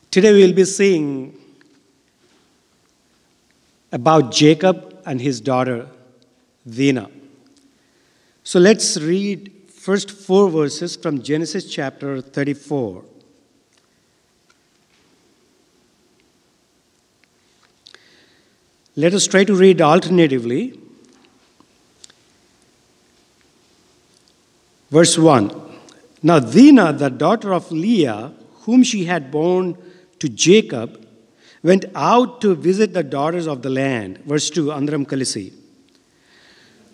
Today we will be seeing about Jacob and his daughter, Dinah. So let's read first 4 verses from Genesis chapter 34. Let us try to read alternatively. Verse 1. Now Dinah, the daughter of Leah, whom she had borne to Jacob, went out to visit the daughters of the land. Verse 2, Andram Kalisi.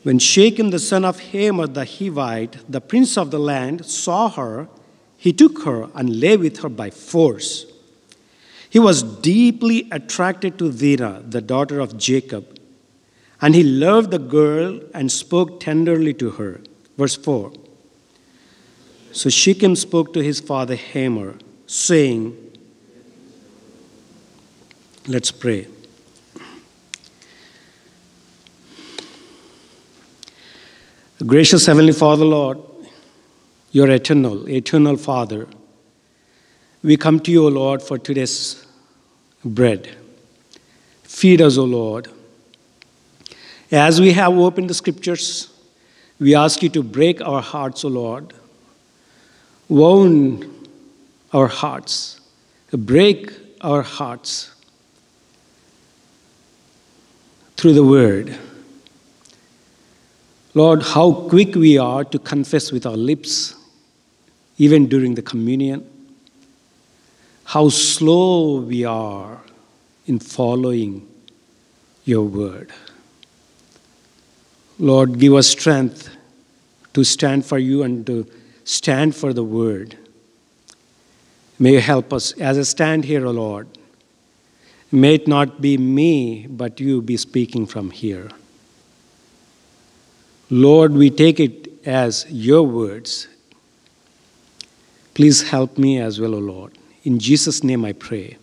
When Shechem, the son of Hamor the Hivite, the prince of the land, saw her, he took her and lay with her by force. He was deeply attracted to Dinah, the daughter of Jacob, and he loved the girl and spoke tenderly to her. Verse 4. So Shechem spoke to his father Hamor, saying, let's pray. Gracious Heavenly Father, Lord, you're eternal Father. We come to you, O Lord, for today's bread. Feed us, O Lord. As we have opened the scriptures, we ask you to break our hearts, O Lord. Wound our hearts. Break our hearts through the word. Lord, how quick we are to confess with our lips, even during the communion. How slow we are in following your word. Lord, give us strength to stand for you and to stand for the word. May you help us as I stand here, O Lord. May it not be me, but you be speaking from here. Lord, we take it as your words. Please help me as well, O Lord. In Jesus' name I pray.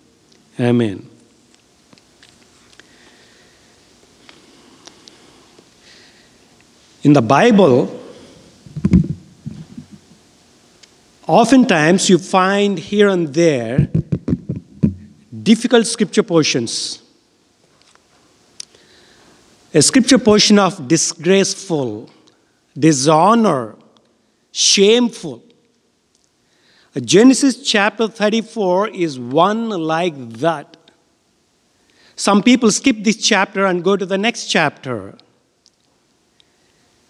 Amen. In the Bible, oftentimes you find here and there difficult scripture portions. A scripture portion of disgraceful, dishonor, shameful. Genesis chapter 34 is one like that. Some people skip this chapter and go to the next chapter.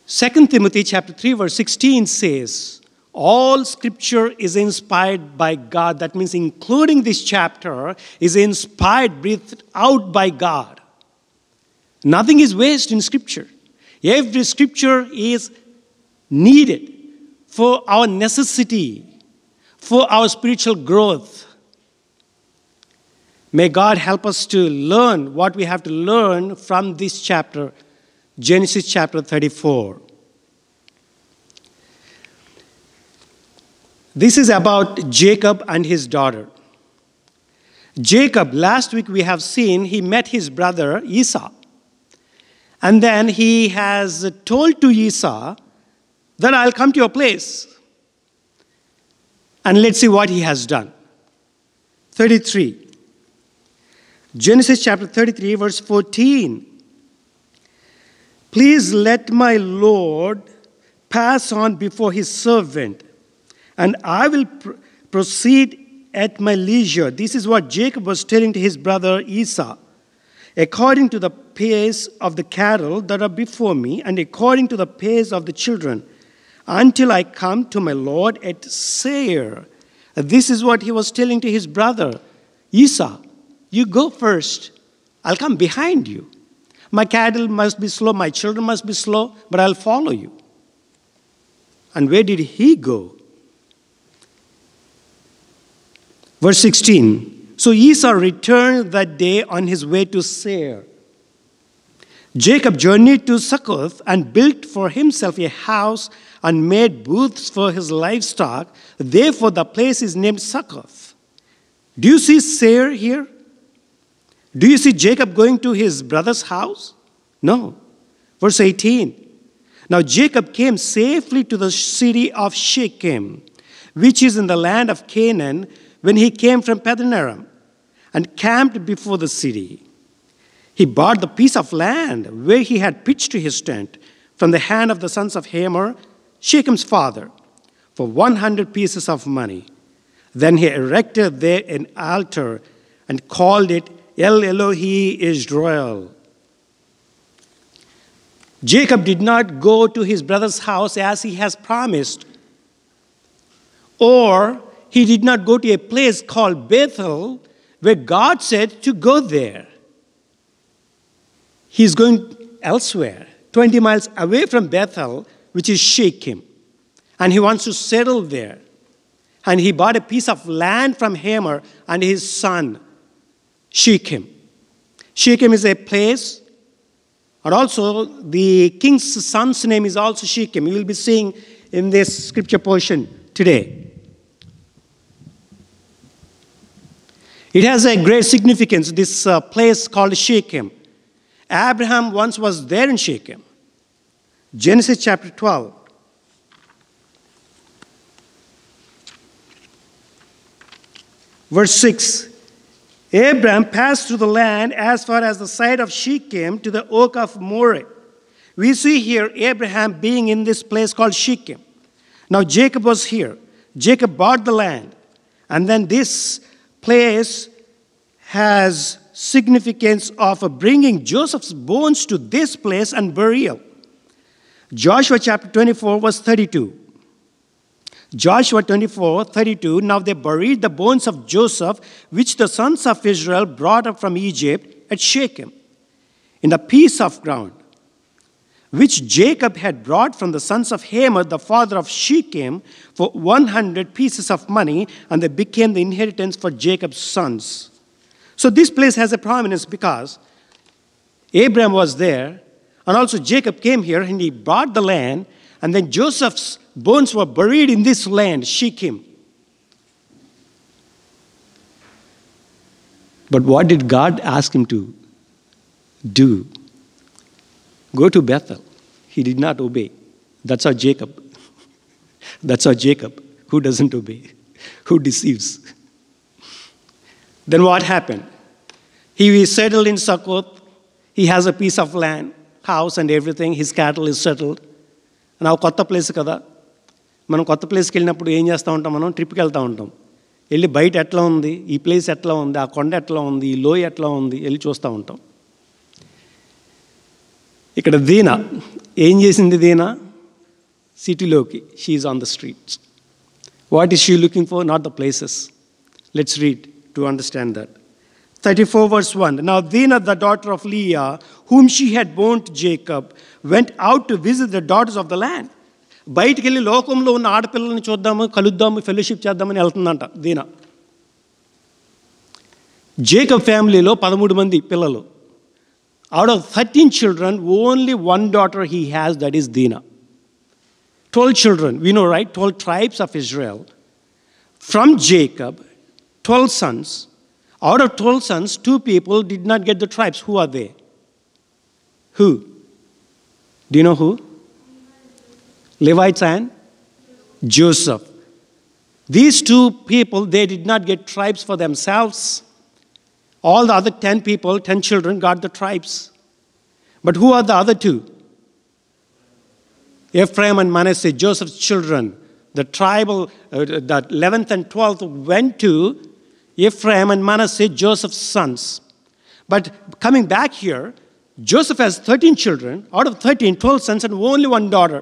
2 Timothy chapter 3 verse 16 says, all scripture is inspired by God. That means including this chapter is inspired, breathed out by God. Nothing is waste in scripture. Every scripture is needed for our necessity, for our spiritual growth. May God help us to learn what we have to learn from this chapter, Genesis chapter 34. This is about Jacob and his daughter. Jacob, last week we have seen, he met his brother Esau. And then he has told to Esau that I'll come to your place. And let's see what he has done. 33. Genesis chapter 33, verse 14. Please let my Lord pass on before his servant, and I will proceed at my leisure. This is what Jacob was telling to his brother Esau. According to the pace of the cattle that are before me, and according to the pace of the children, until I come to my Lord at Seir. This is what he was telling to his brother Esau. You go first. I'll come behind you. My cattle must be slow, my children must be slow, but I'll follow you. And where did he go? Verse 16. So Esau returned that day on his way to Seir. Jacob journeyed to Succoth and built for himself a house and made booths for his livestock. Therefore, the place is named Succoth. Do you see Seir here? Do you see Jacob going to his brother's house? No. Verse 18. Now Jacob came safely to the city of Shechem, which is in the land of Canaan, when he came from Paddan Aram. and camped before the city. He bought the piece of land where he had pitched his tent from the hand of the sons of Hamor, Shechem's father, for 100 pieces of money. Then he erected there an altar and called it El Elohi Israel. Jacob did not go to his brother's house as he has promised, or he did not go to a place called Bethel where God said to go there. He's going elsewhere, 20 miles away from Bethel, which is Shechem. And he wants to settle there. And he bought a piece of land from Hamor and his son, Shechem. Shechem is a place, and also the king's son's name is also Shechem. You will be seeing in this scripture portion today. It has a great significance, this place called Shechem. Abraham once was there in Shechem. Genesis chapter 12. Verse 6. Abraham passed through the land as far as the side of Shechem to the oak of Moreh. We see here Abraham being in this place called Shechem. Now Jacob was here. Jacob bought the land. And then this place has significance of bringing Joseph's bones to this place and burial. Joshua chapter 24 verse 32. Joshua 24:32. Now they buried the bones of Joseph, which the sons of Israel brought up from Egypt at Shechem, in a piece of ground, which Jacob had brought from the sons of Hamor, the father of Shechem, for 100 pieces of money, and they became the inheritance for Jacob's sons. So this place has a prominence because Abraham was there, and also Jacob came here and he bought the land, and then Joseph's bones were buried in this land, Shechem. But what did God ask him to do? Go to Bethel. He did not obey. That's our Jacob. That's our Jacob, who doesn't obey, who deceives. Then what happened? He settled in Succoth. He has a piece of land, house and everything. His cattle is settled. Now కొత్త place కదా, మనం కొత్త ప్లేస్కి వెళ్ళినప్పుడు ఏం చేస్తూ ఉంటాం, మనం ట్రిప్కి వెళ్తూ ఉంటాం. వెళ్ళి బయట ఎట్లా ఉంది, ఈ ప్లేస్ ఎట్లా ఉంది, ఆ కొండ ఎట్లా ఉంది, ఈ లోయ ఎట్లా ఉంది, వెళ్ళి చూస్తూ ఉంటాం. ఇక్కడ దీనా ఏం చేసింది? దీనా సిటీలోకి, she is on the streets. What is she looking for? Not the places. Let's read to understand that. 34 verse 1. Now Dinah, the daughter of Leah, whom she had borne to Jacob, went out to visit the daughters of the land. బయటికి వెళ్ళి లోకంలో ఉన్న ఆడపిల్లల్ని చూద్దాము, కలుద్దాము, fellowship చేద్దామని వెళ్తుందంట దీనా. Jacob ఫ్యామిలీలో 13 మంది పిల్లలు. Out of 13 children, only one daughter he has, that is Dinah. 12 children, we know, right? 12 tribes of Israel. From Jacob, 12 sons. Out of 12 sons, 2 people did not get the tribes. Who are they? Who? Do you know who? Levites and Joseph. These 2 people, they did not get tribes for themselves. All the other 10 people, 10 children, got the tribes. But who are the other 2? Ephraim and Manasseh, Joseph's children. The tribal, the 11th and 12th went to Ephraim and Manasseh, Joseph's sons. But coming back here, Joseph has 13 children. Out of 13, 12 sons and only one daughter.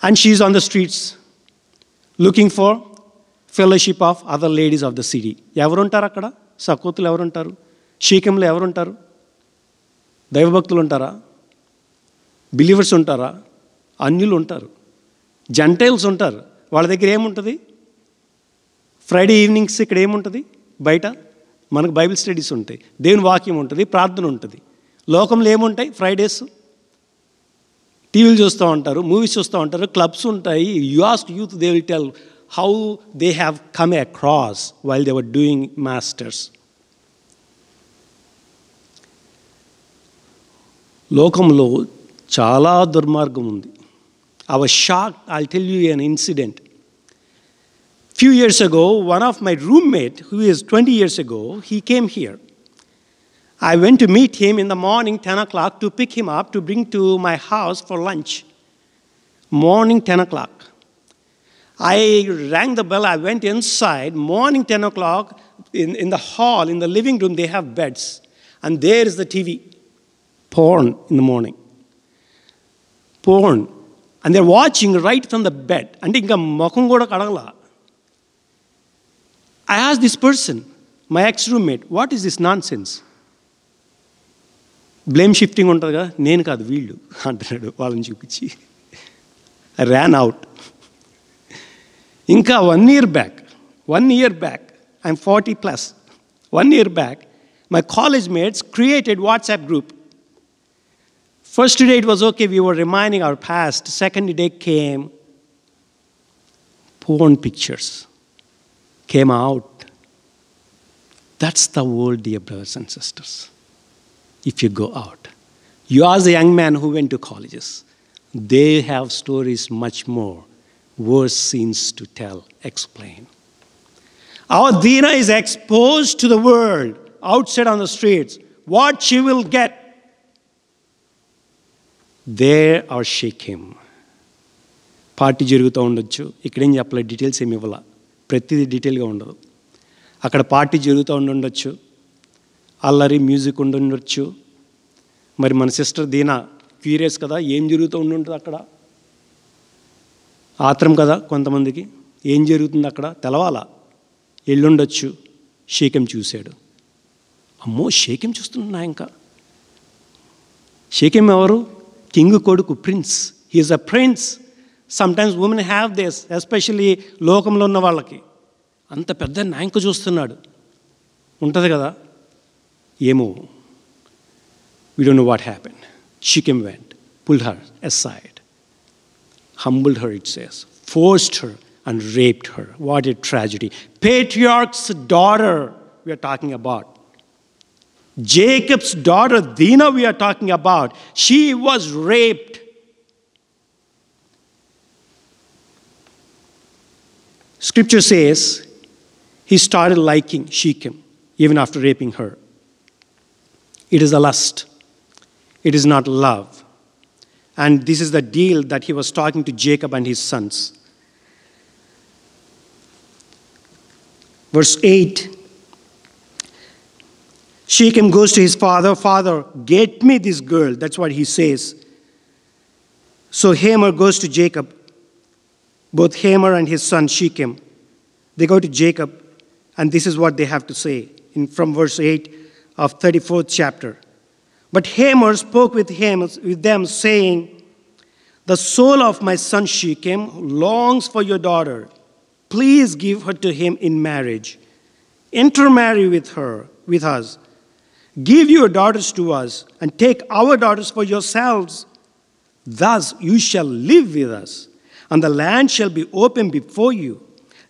And she's on the streets looking for fellowship of other ladies of the city. ఎవరుంటారు అక్కడ? సకోతులు ఎవరుంటారు? షీకెంలో ఎవరుంటారు? దైవభక్తులు ఉంటారా? Believers ఉంటారా? అన్యులు ఉంటారు. Gentiles ఉంటారు. వాళ్ళ దగ్గర ఏముంటుంది? ఫ్రైడే ఈవినింగ్స్ ఇక్కడ ఏముంటుంది? బయట మనకు బైబిల్ స్టడీస్ ఉంటాయి, దేవుని వాక్యం ఉంటుంది, ప్రార్థన ఉంటుంది. లోకంలో ఏముంటాయి? ఫ్రైడేస్ టీవీలు చూస్తూ ఉంటారు, మూవీస్ చూస్తూ ఉంటారు, క్లబ్స్ ఉంటాయి. You ask youth, they will tell how they have come across while they were doing masters. లోకంలో చాలా దుర్మార్గం ఉంది. I was shocked. I'll tell you an incident. Few years ago, one of my roommate, who is 20 years ago, he came here. I went to meet him in the morning, 10 o'clock, to pick him up, to bring to my house for lunch. Morning, 10 o'clock. I rang the bell, I went inside, morning 10 o'clock, in the hall, in the living room, they have beds. And there is the TV. Porn in the morning. Porn. And they're watching right from the bed. And inga mokham kuda kadagala. I asked this person, my ex-roommate, what is this nonsense? Blame shifting untadaga, nenu kaadu veellu antunadu vallani chupichi. I ran out. Inka 1 year back, I'm 40 plus. 1 year back, my college mates created WhatsApp group. First day it was okay, we were reminding our past. Second day came, porn pictures came out. That's the world, dear brothers and sisters. If you go out. You ask the young man who went to colleges. They have stories much more, worse scenes to tell, explain. Our Dina is exposed to the world, outside on the streets. What she will get. There or Shechem. Party జరుగుతూ ఉండొచ్చు. ఇక్కడేం చెప్పలేదు, details ఏమి ఇవ్వాల, ప్రతిదీ డీటెయిల్గా ఉండదు. అక్కడ పార్టీ జరుగుతూ ఉండొచ్చు, అల్లరి మ్యూజిక్ ఉండొచ్చు. మరి మన సిస్టర్ దీనా క్యూరియస్ కదా, ఏం జరుగుతూ ఉంటుంది అక్కడ, ఆత్రం కదా కొంతమందికి, ఏం జరుగుతుంది అక్కడ తెలవాలా. ఎల్లుండొచ్చు, షేకెం చూశాడు. అమ్మో షేకెం చూస్తున్నా ఇంకా. షేకెం ఎవరు? కింగ్ కొడుకు, prince. He is a prince. Sometimes women have this, especially లోకంలో ఉన్న వాళ్ళకి. అంత పెద్ద నాయకు చూస్తున్నాడు, ఉంటుంది కదా. ఏమో, we don't know what happened. Shechem went, pulled her aside, humbled her, it says, forced her and raped her. What a tragedy. Patriarch's daughter we are talking about. Jacob's daughter Dinah we are talking about. She was raped. Scripture says he started liking Shechem even after raping her. It is a lust. It is not love. And this is the deal that he was talking to Jacob and his sons. Verse 8. Shechem goes to his father. Father, get me this girl. That's what he says. So Hamor goes to Jacob. Both Hamor and his son Shechem. They go to Jacob. And this is what they have to say from verse 8 of 34th chapter. But Hamor spoke with them, saying, the soul of my son Shechem longs for your daughter. Please give her to him in marriage. Intermarry with us. Give your daughters to us, and take our daughters for yourselves. Thus you shall live with us, and the land shall be open before you.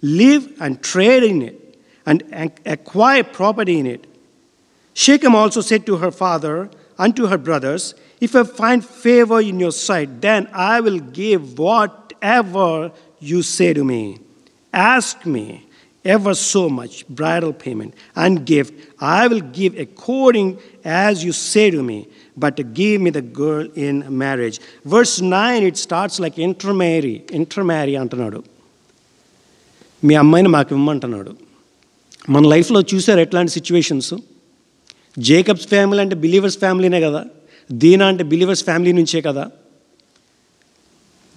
Live and trade in it, and acquire property in it. Shechem also said to her father and to her brothers, if I find favor in your sight, then I will give whatever you say to me. Ask me ever so much bridal payment and gift. I will give according as you say to me, but give me the girl in marriage. Verse 9, it starts like intermarry అంటున్నాడు. మీ అమ్మాయిని మాకు ఇమ్మంటున్నాడు. మన లైఫ్లో చూసారు ఎట్లాంటి situations. Jacob's family అంటే believers ఫ్యామిలీనే కదా, దీనా అంటే బిలీవర్స్ ఫ్యామిలీ నుంచే కదా.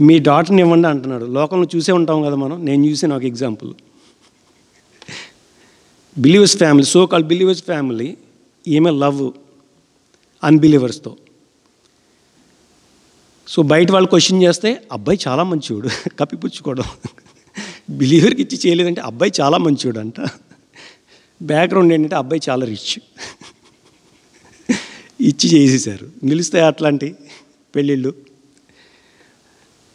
మీ డాటర్ని ఇవ్వండి అంటున్నాడు. లోకంలో చూసే ఉంటాం కదా మనం. నేను చూసాను ఒక example. Believers family, so called believers family, ఈమె లవ్ అన్బిలీవర్స్తో. సో బయట వాళ్ళు క్వశ్చన్ చేస్తే అబ్బాయి చాలా మంచివాడు, కప్పిపుచ్చుకోవడం. బిలీవర్కి ఇచ్చి చేయలేదంటే అబ్బాయి చాలా మంచివాడు అంట. బ్యాక్గ్రౌండ్ ఏంటంటే అబ్బాయి చాలా రిచ్, ఇచ్చి చేసేసారు. నిలుస్తాయి అట్లాంటి పెళ్ళిళ్ళు.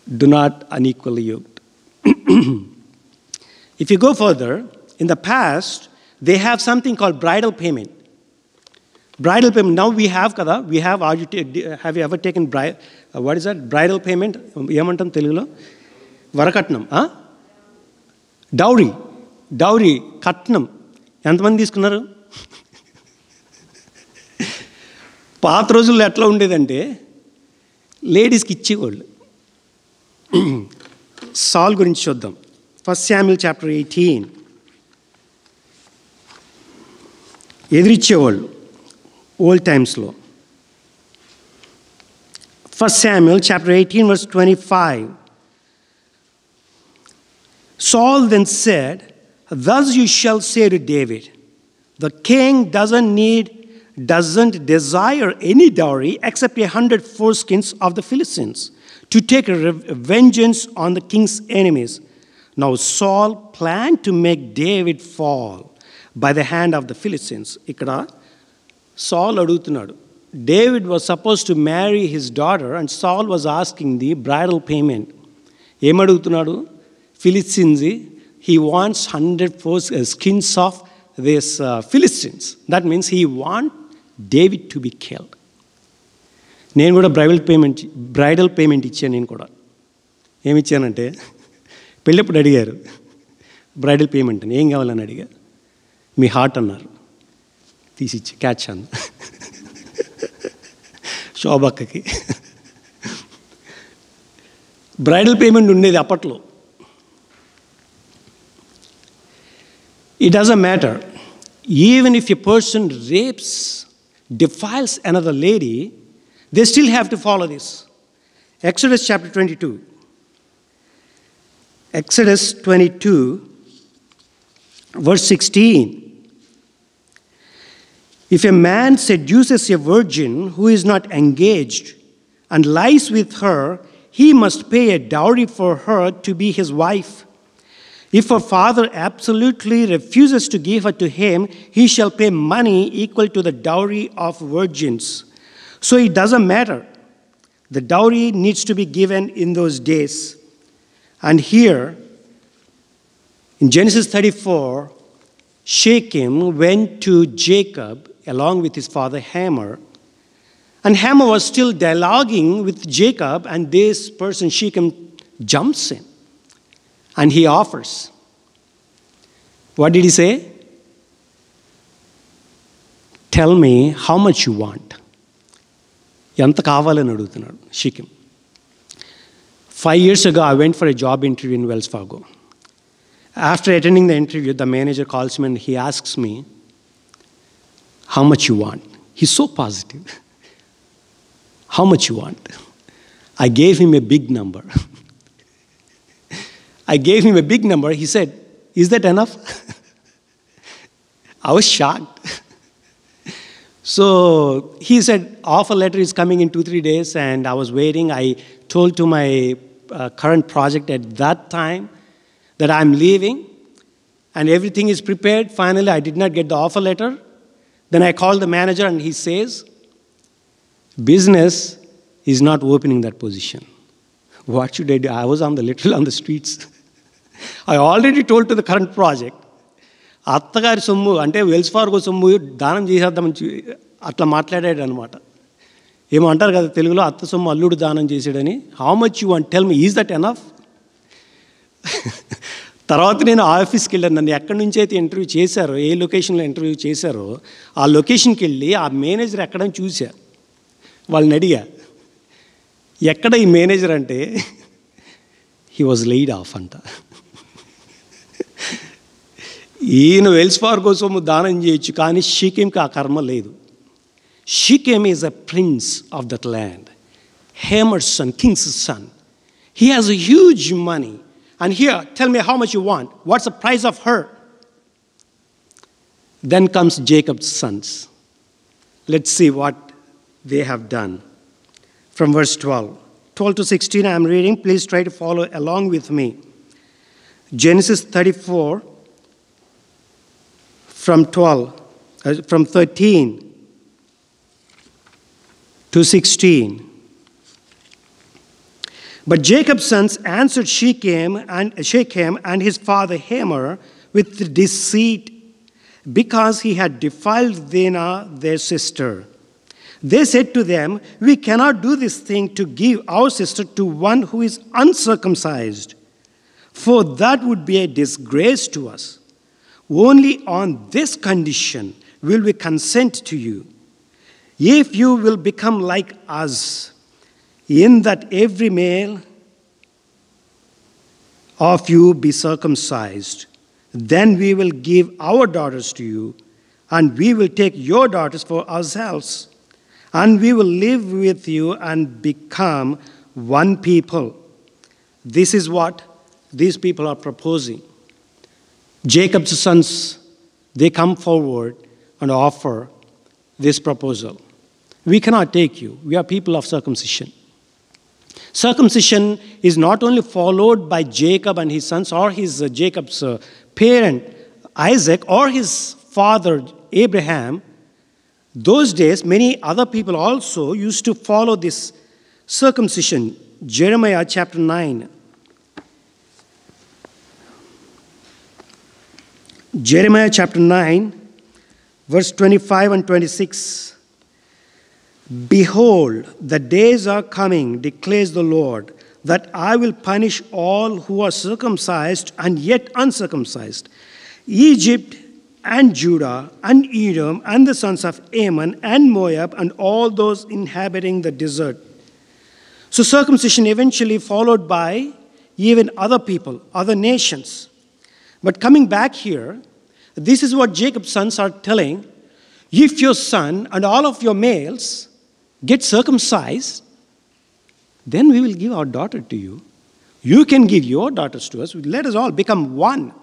Do not unequally yoked. If you go further, in the past, they have something called bridal payment. Bridal payment. Now we have kada. Have you ever taken what is that? Bridal payment. Yamantam Telugulo. Varakatnam. Dowry కట్నం ఎంతమంది తీసుకున్నారు? పాత రోజుల్లో ఎట్లా ఉండేదంటే లేడీస్కి ఇచ్చేవాళ్ళు. సాల్ గురించి చూద్దాం. 1 Samuel chapter 18. ఎదిరిచ్చేవాళ్ళు ఓల్డ్ టైమ్స్లో. 1 Samuel chapter 18 verse 25. Saul then said, "Thus you shall say to David, the king doesn't desire any dowry except 100 foreskins of the Philistines to take vengeance on the king's enemies." Now Saul planned to make David fall by the hand of the Philistines. ఇక్కడ Saul అడుగుతున్నాడు. David was supposed to marry his daughter and Saul was asking the bridal payment. ఏం అడుగుతున్నాడు? Philistines, he wants 100 skins of this Philistines. That means he wants David to be killed. నేను కూడా bridal payment ఇచ్చాను. నేను కూడా ఏమి ఇచ్చానంటే పెళ్ళప్పుడు అడిగారు బ్రైడల్ పేమెంట్ అని. ఏం కావాలని అడిగా, మీ హార్ట్ అన్నారు. తీసిచ్చి క్యాచ్ అన్న శోభక్కకి బ్రైడల్ పేమెంట్ ఉండేది అప్పట్లో. It doesn't matter. Even if a person rapes, defiles another lady, they still have to follow this. Exodus chapter 22. Exodus 22, verse 16. If a man seduces a virgin who is not engaged and lies with her, he must pay a dowry for her to be his wife. If her father absolutely refuses to give her to him, he shall pay money equal to the dowry of virgins. So it doesn't matter. The dowry needs to be given in those days. And here, in Genesis 34, Shechem went to Jacob along with his father Hamor. And Hamor was still dialoguing with Jacob, and this person, Shechem, jumps in. And he offers. What did he say? Tell me how much you want. ఎంత కావాలని అడుగుతున్నాడు షీకెం. 5 years ago, I went for a job interview in Wells Fargo. After attending the interview, the manager calls me and he asks me, how much you want? He's so positive. How much you want? I gave him a big number. He said, is that enough? I was shocked. So he said, offer letter is coming in 2-3 days, and I was waiting. I told to my current project at that time that I'm leaving, and everything is prepared. Finally, I did not get the offer letter. Then I called the manager, and he says, business is not opening that position. What should I do? I was literally on the streets. I already told to the current project, అత్తగారి సొమ్ము అంటే wells Fargo సొమ్ము దానం చేసేద్దామని అట్లా మాట్లాడాడు అనమాట. ఏమో అంటారు కదా తెలుగులో, అత్త సొమ్ము అల్లుడు దానం చేసాడని. How much you want tell me, is that enough? తర్వాత నేను ఆఫీస్కి వెళ్ళాను. నన్ను ఎక్కడి నుంచి అయితే ఇంటర్వ్యూ చేశారో, ఏ లొకేషన్లో ఇంటర్వ్యూ చేశారో ఆ లొకేషన్కి వెళ్ళి ఆ మేనేజర్ ఎక్కడని చూసా. వాళ్ళని అడిగా, ఎక్కడ ఈ మేనేజర్ అంటే, హీ వాజ్ లెయిడ్ ఆఫ్ అంట. ఈయన వెల్స్ ఫార్గో సొమ్ము దానం చేయొచ్చు, కానీ షీకెంకి ఆ కర్మ లేదు. Shechem is a prince of that land, Hamor's son, king's son. He has a huge money. And here, tell me how much you want. What's the price of her? Then comes Jacob's sons. Let's see what they have done. From verse 12 to 16, I'm reading. Please try to follow along with me. Genesis 34, from 13 to 16. But Jacob's sons answered Shechem and his father Hamor with deceit, because he had defiled Dinah, their sister. They said to them, we cannot do this thing to give our sister to one who is uncircumcised. for that would be a disgrace to us. Only on this condition will we consent to you. If you will become like us, in that every male of you be circumcised, then we will give our daughters to you, and we will take your daughters for ourselves, and we will live with you and become one people. This is what these people are proposing. Jacob's sons, they come forward and offer this proposal. We cannot take you. We are people of circumcision. Circumcision is not only followed by Jacob and his sons, or his Jacob's parent Isaac, or his father Abraham. Those days, many other people also used to follow this circumcision. Jeremiah chapter 9. Jeremiah chapter 9, verse 25 and 26. Behold, the days are coming, declares the Lord, that I will punish all who are circumcised and yet uncircumcised, Egypt and Judah and Edom and the sons of Ammon and Moab and all those inhabiting the desert. So circumcision eventually followed by even other people, other nations. But coming back here, this is what Jacob's sons are telling. If your son and all of your males get circumcised, then we will give our daughter to you. You can give your daughters to us. Let us all become one.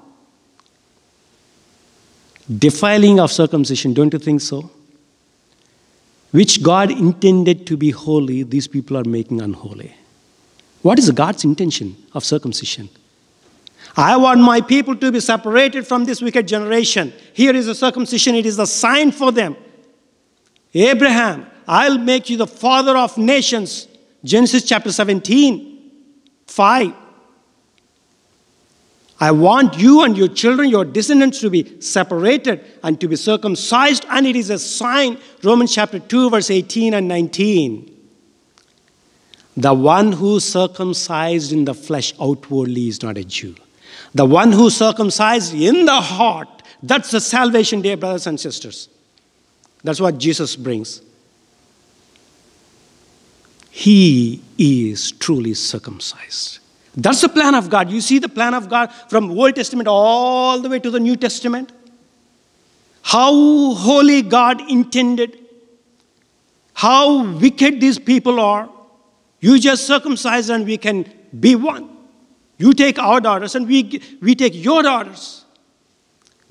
Defiling of circumcision, don't you think so? Which God intended to be holy, these people are making unholy. What is God's intention of circumcision? I want my people to be separated from this wicked generation. Here is a circumcision, it is a sign for them. Abraham, I'll make you the father of nations. Genesis chapter 17, 5. I want you and your children, your descendants, to be separated and to be circumcised, and it is a sign. Romans chapter 2, verse 18 and 19. The one who circumcised in the flesh outwardly is not a Jew. The one who circumcised in the heart, that's the salvation day, brothers and sisters. That's what Jesus brings. He is truly circumcised. That's the plan of God. You see the plan of God from Old Testament all the way to the New Testament. How holy God intended. How wicked these people are. You just circumcise and we can be one. You take our daughters and we take your daughters.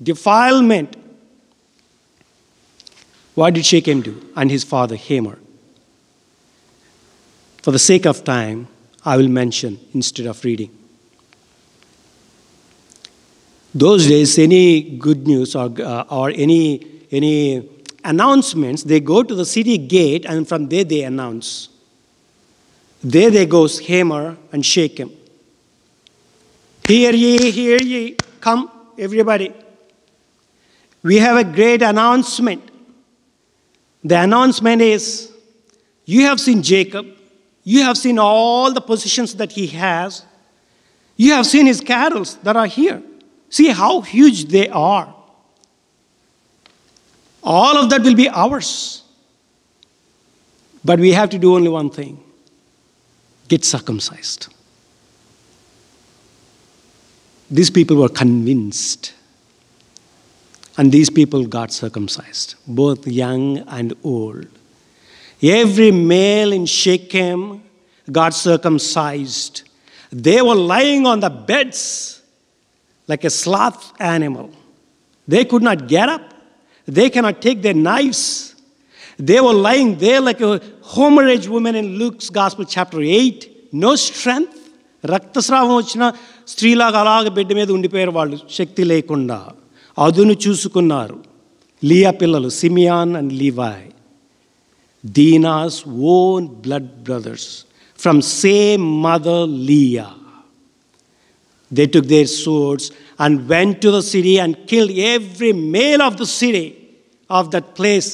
Defilement. What did Shechem do? And his father Hamor. For the sake of time, I will mention instead of reading. Those days, any good news or any announcements, they go to the city gate and from there they announce. There goes Hamor and Shechem. Hear ye, come everybody. We have a great announcement. The announcement is, you have seen Jacob. You have seen all the possessions that he has. You have seen his cattle that are here. See how huge they are. All of that will be ours. But we have to do only one thing. Get circumcised. These people were convinced. And these people got circumcised, both young and old. Every male in Shechem got circumcised. They were lying on the beds like a sloth animal. They could not get up. They cannot take their knives. They were lying there like a hemorrhage woman in Luke's Gospel, chapter 8. No strength. రక్తస్రావం వచ్చిన స్త్రీలాగా అలాగ బిడ్డ మీద ఉండిపోయారు వాళ్ళు, శక్తి లేకుండా. అదును చూసుకున్నారు లియా పిల్లలు, Simeon and Levi. Dinah's own blood brothers from same mother Leah. They took their swords and went to the city and killed every male of the city, of that place.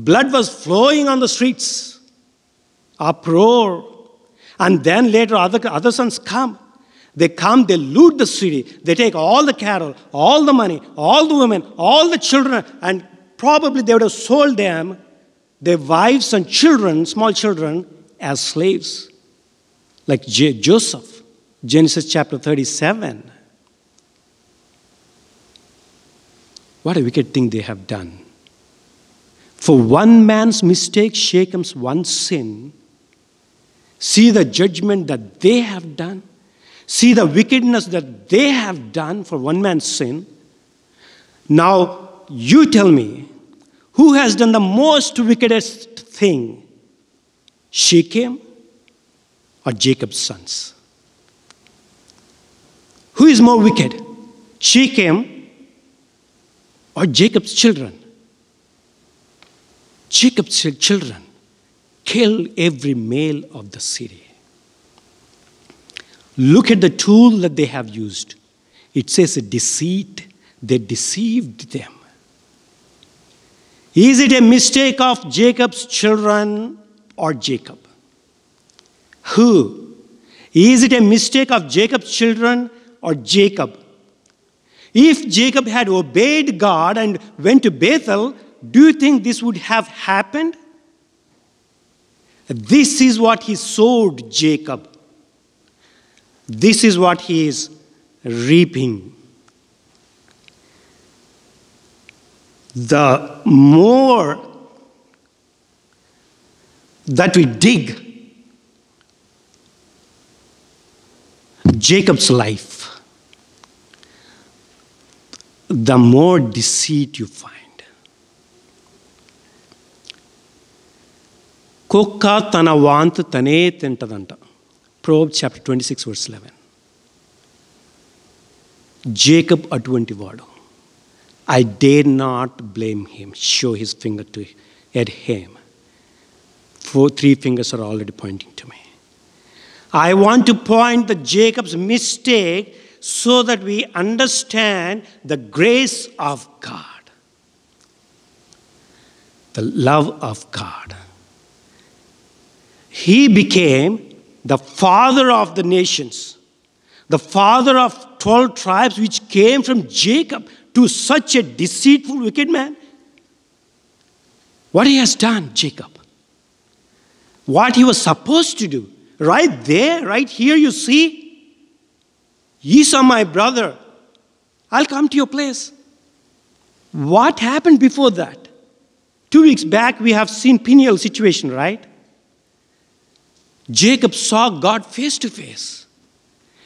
Blood was flowing on the streets. Uproar. And then later other sons come. They come, they loot the city, they take all the cattle, all the money, all the women, all the children, and probably they would have sold them, their wives and children, small children, as slaves. Like Joseph, Genesis chapter 37. What a wicked thing they have done. For one man's mistake, Shechem's one sin, see the judgment that they have done. See the wickedness that they have done for one man's sin. Now, you tell me, who has done the most wickedest thing? Shechem or Jacob's sons? Who is more wicked? Shechem or Jacob's children? Jacob's children killed every male of the city. Look at the tool that they have used. It says a deceit. They deceived them. Is it a mistake of Jacob's children or Jacob? Who? Is it a mistake of Jacob's children or Jacob? If Jacob had obeyed God and went to Bethel, do you think this would have happened? This is what he sowed, Jacob. This is what he is reaping. The more that we dig Jacob's life, the more deceit you find. Kokka tana vant tane tentadanta. Proverbs chapter 26 verse 11. Jacob aటువంటి వాడు. I dare not blame him, show his finger at him. 3 fingers are already pointing to me. I want to point the Jacob's mistake so that we understand the grace of God, the love of God. He became the father of the nations, the father of 12 tribes which came from Jacob, to such a deceitful, wicked man. What he has done, Jacob. What he was supposed to do. Right there, right here, you see. Esau, my brother, I'll come to your place. What happened before that? 2 weeks back, we have seen Peniel situation, right? Jacob saw God face to face.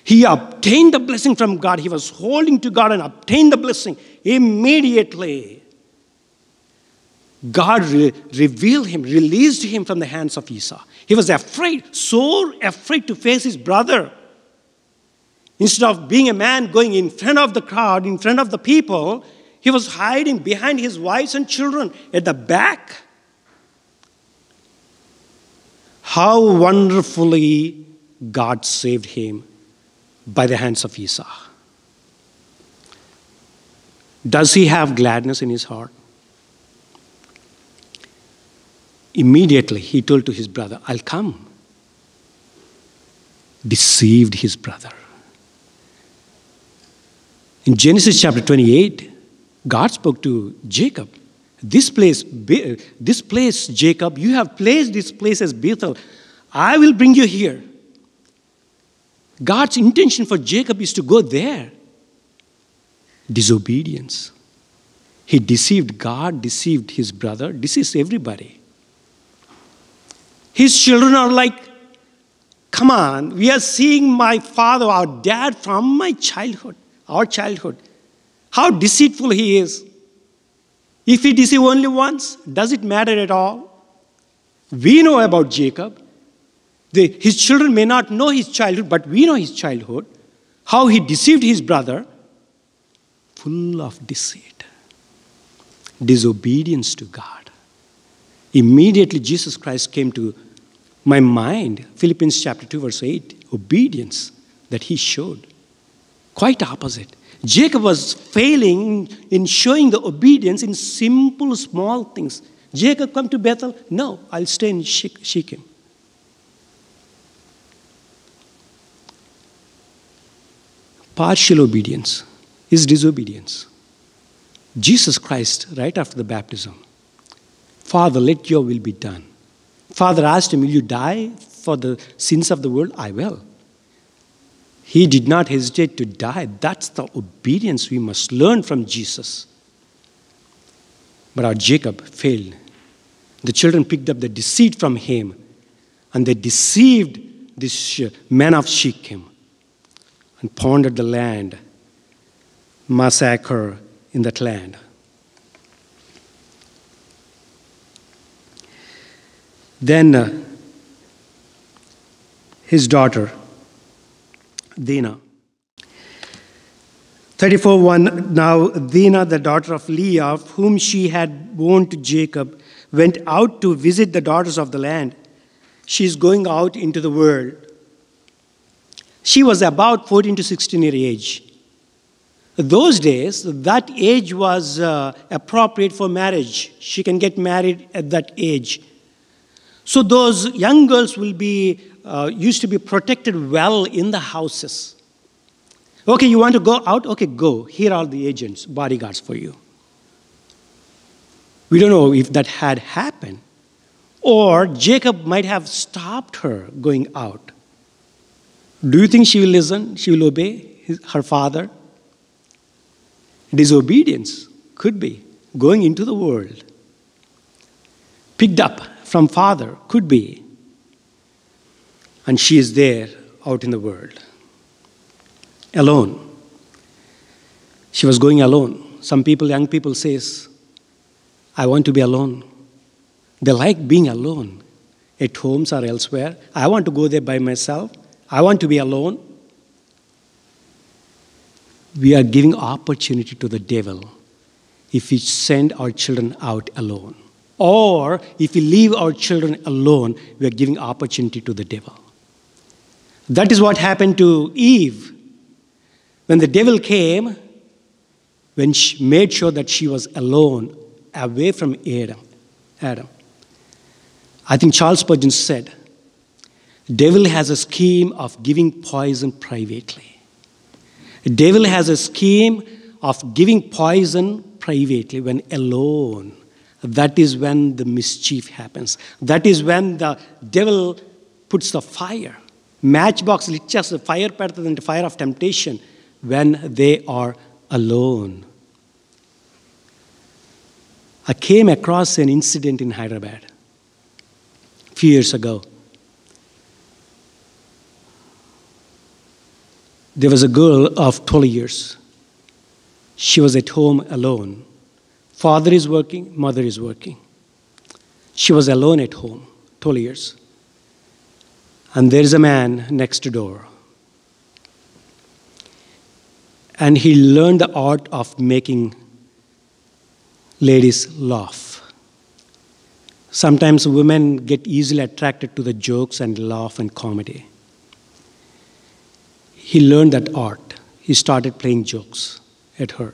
He obtained the blessing from God. He was holding to God and obtained the blessing. Immediately, God revealed him, released him from the hands of Esau. He was afraid, so afraid to face his brother. Instead of being a man going in front of the crowd, in front of the people, he was hiding behind his wives and children at the back. How wonderfully God saved him by the hands of Esau. Does he have gladness in his heart? Immediately he told to his brother, I'll come. Deceived his brother. In Genesis chapter 28, God spoke to Jacob. This place, Jacob, you have placed this place as Bethel. I will bring you here. God's intention for Jacob is to go there. Disobedience. He deceived God, deceived his brother, deceived everybody. His children are like, come on, we are seeing my father, our dad from my childhood, our childhood. How deceitful he is. If he deceived only once, does it matter at all? We know about Jacob. His children may not know his childhood, but we know his childhood. How he deceived his brother. Full of deceit. Disobedience to God. Immediately Jesus Christ came to my mind. Philippians chapter 2 verse 8. Obedience that he showed. Quite opposite. Jacob was failing in showing the obedience in simple, small things. Jacob, come to Bethel? No, I'll stay in Shechem. Partial obedience is disobedience. Jesus Christ, right after the baptism, Father, let your will be done. Father asked him, will you die for the sins of the world? I will. He did not hesitate to die. That's the obedience we must learn from Jesus. But our Jacob failed. The children picked up the deceit from him, and they deceived this man of Shechem and pondered the land, massacre in that land. Then his daughter, Dinah. 34:1. Now Dinah, the daughter of Leah, whom she had borne to Jacob, went out to visit the daughters of the land. She is going out into the world. She was about 14 to 16 year age. Those days, that age was appropriate for marriage. She can get married at that age. So those young girls will be used to be protected well in the houses. Okay, you want to go out? Okay, go. Here are the agents, bodyguards for you. We don't know if that had happened. Or Jacob might have stopped her going out. Do you think she will listen? She will obey her father? Disobedience could be going into the world. Picked up from father could be. And she is there out in the world. Alone. She was going alone. Some people, young people says, I want to be alone. They like being alone at homes or elsewhere. I want to go there by myself. I want to be alone. We are giving opportunity to the devil if we send our children out alone. Or if we leave our children alone, we are giving opportunity to the devil. That is what happened to Eve. When the devil came, when she made sure that she was alone, away from Adam. I think Charles Spurgeon said, devil has a scheme of giving poison privately. The devil has a scheme of giving poison privately when alone. That is when the mischief happens. That is when the devil puts the fire. Matchbox lights the fire better than the fire of temptation when they are alone. I came across an incident in Hyderabad a few years ago. There was a girl of 12 years. She was at home alone. Father is working, mother is working. She was alone at home, 12 years. And there is a man next door. And he learned the art of making ladies laugh. Sometimes women get easily attracted to the jokes and laugh and comedy. He learned that art. He started playing jokes at her.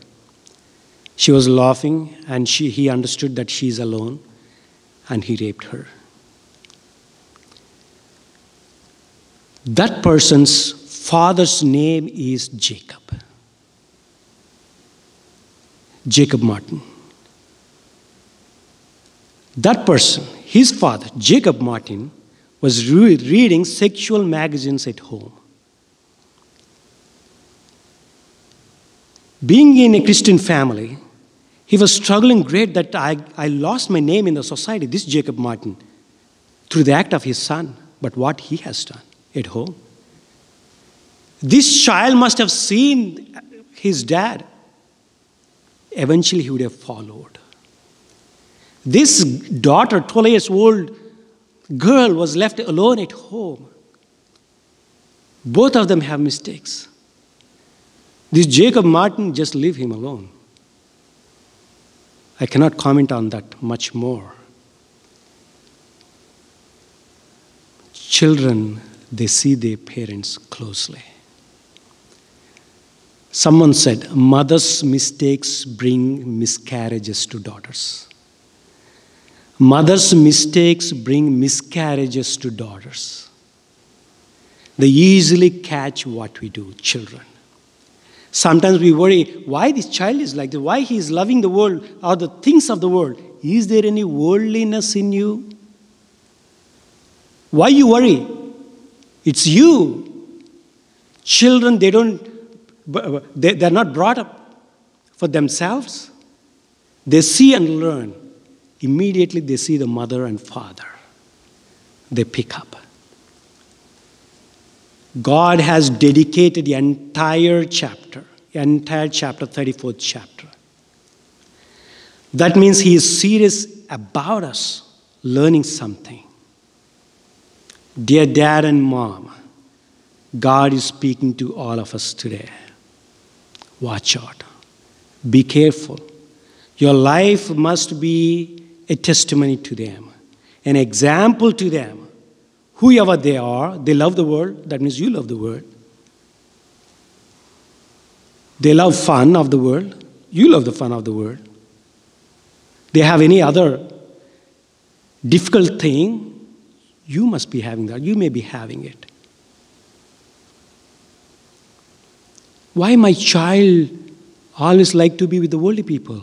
She was laughing, and he understood that she is alone, and he raped her. That person's father's name is Jacob. Jacob Martin. That person, his father, Jacob Martin, was reading sexual magazines at home. Being in a Christian family, he was struggling great that I lost my name in the society, this Jacob Martin, through the act of his son, but what he has done at home. This child must have seen his dad. Eventually, he would have followed. This daughter, 12 years old girl, was left alone at home. Both of them have mistakes. This Jacob Martin, just leave him alone. I cannot comment on that much more. Children, they see their parents closely. Someone said, mothers' mistakes bring miscarriages to daughters. Mothers' mistakes bring miscarriages to daughters. They easily catch what we do, children. Sometimes we worry, why this child is like this? Why he is loving the world or the things of the world? Is there any worldliness in you? Why you worry? It's you. Children, they're not brought up for themselves. They see and learn. Immediately they see the mother and father. They pick up. God has dedicated the entire chapter 34th chapter. That means he is serious about us learning something. Dear dad and mom, God is speaking to all of us today. Watch out. Be careful. Your life must be a testimony to them, an example to them. Whoever they are, they love the world. That means you love the world. They love fun of the world. You love the fun of the world. They have any other difficult thing, you must be having that. You may be having it. Why my child always like to be with the worldly people?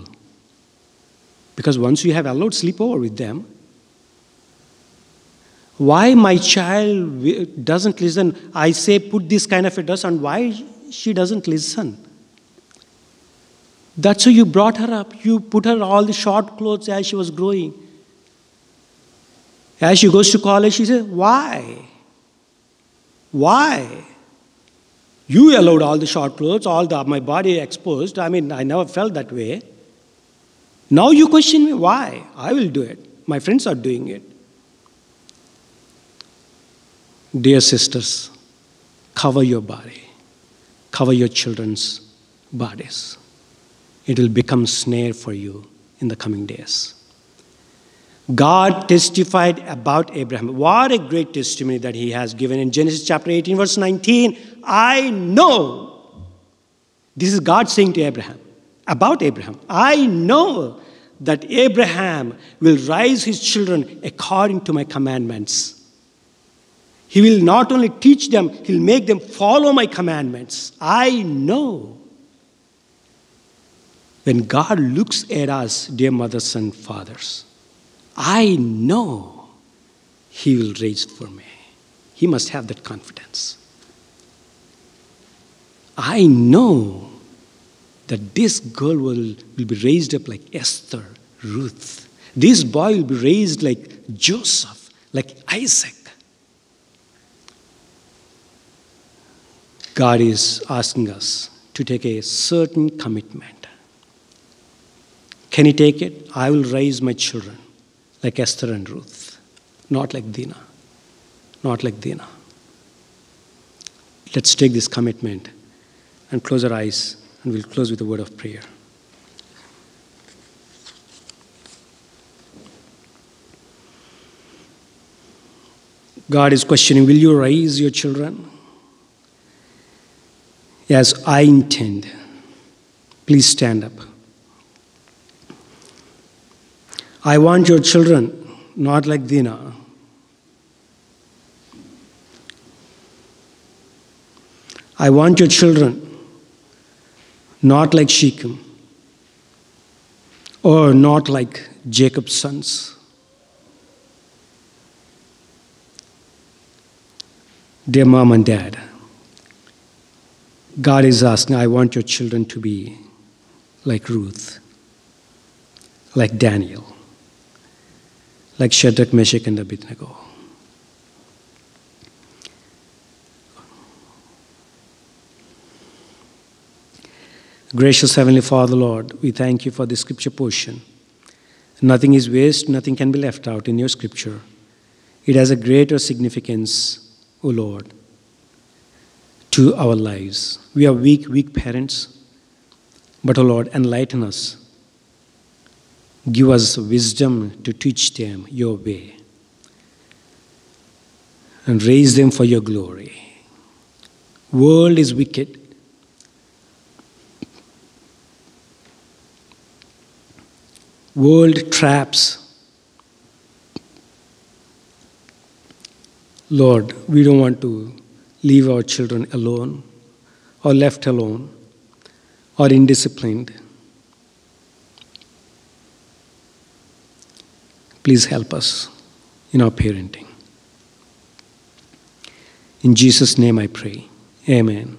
Because once you have allowed sleepover with them, why my child doesn't listen? I say put this kind of a dress on, why she doesn't listen? That's how you brought her up. You put her all the short clothes as she was growing. As she goes to college, she says, why? Why? You allowed all the short clothes, my body exposed. I mean, I never felt that way. Now you question me, why? I will do it. My friends are doing it. Dear sisters, cover your body. Cover your children's bodies. It will become snare for you in the coming days. God testified about Abraham. What a great testimony that he has given in Genesis chapter 18, verse 19. I know. This is God saying to Abraham, about Abraham. I know that Abraham will raise his children according to my commandments. He will not only teach them, he'll make them follow my commandments. I know. When God looks at us, dear mothers and fathers, I know he will raise for me. He must have that confidence. I know that this girl will be raised up like Esther, Ruth. This boy will be raised like Joseph, like Isaac. God is asking us to take a certain commitment. Can you take it? I will raise my children like Esther and Ruth, not like Dina. Not like Dina. Let's take this commitment and close our eyes, and we'll close with a word of prayer. God is questioning, will you raise your children? Yes, I intend. Please stand up. I want your children not like Dina. I want your children not like Shechem or not like Jacob's sons. Dear mom and dad, God is asking, I want your children to be like Ruth, like Daniel, like Shadrach, Meshach, and Abednego. Gracious Heavenly Father, Lord, we thank you for this scripture portion. Nothing is waste, nothing can be left out in your scripture. It has a greater significance, O Lord, to our lives. We are weak parents, but, O Lord, enlighten us. Give us wisdom to teach them your way and raise them for your glory. World is wicked. World traps. Lord, we don't want to leave our children alone or left alone. or indisciplined. Please help us in our parenting. In Jesus' name I pray. Amen.